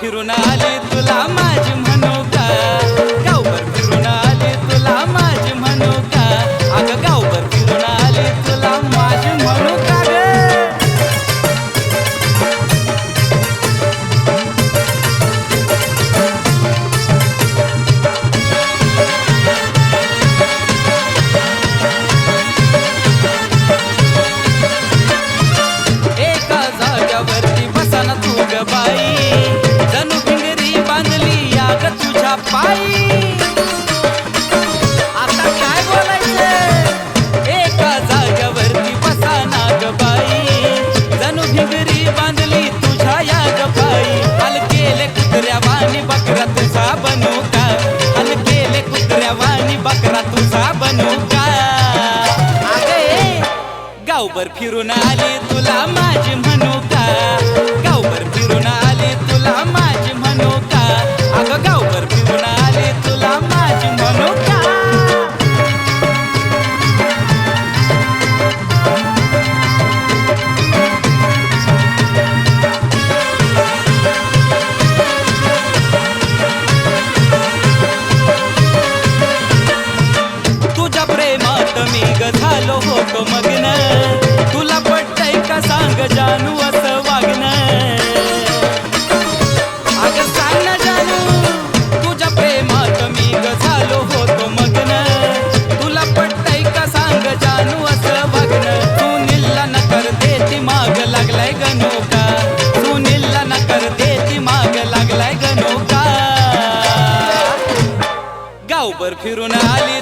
फिरून आले तुला माझी म्हणू का, गावभर फिरून आले तुला माझी म्हणू का, अगं गावभर फिरून आले तुला माझी म्हणू का ग. एका जाग्यावरती बसाना तू ग बाई, जणू भिंगरी बांधली या ग तुझ्या पायी. आता काय बोलायचं, एका जाग्यावरती बसाना ग बाई, जणू भिंगरी बांधली तुझ्या या ग पायी. हलकेले कुत्र्या वाणी बकरा तुझा बनू का, हलकेले कुत्र्या वाणी बकरा तुझा बनू का. गावभर फिरून आले तुला माझी म्हणू का, गावभर फिरून आले तुला माझी म्हणू का, अगं गावभर फिरून आले तुला माझी म्हणू का. तुझ्या प्रेमात मी ग झालो होतो मग्न, तुला पटतंय का सांग जानू असं वागणं. अगं सांग ना जानू, तुझ्या प्रेमात मी ग झालो होतो मग्न, तुला पटतंय का सांग जानू असं वागणं. सुनीलला नकर देती माग लागलाय गणू का, सुनीलला नकर देती माग लागलाय गणू का. गावभर फिरून आली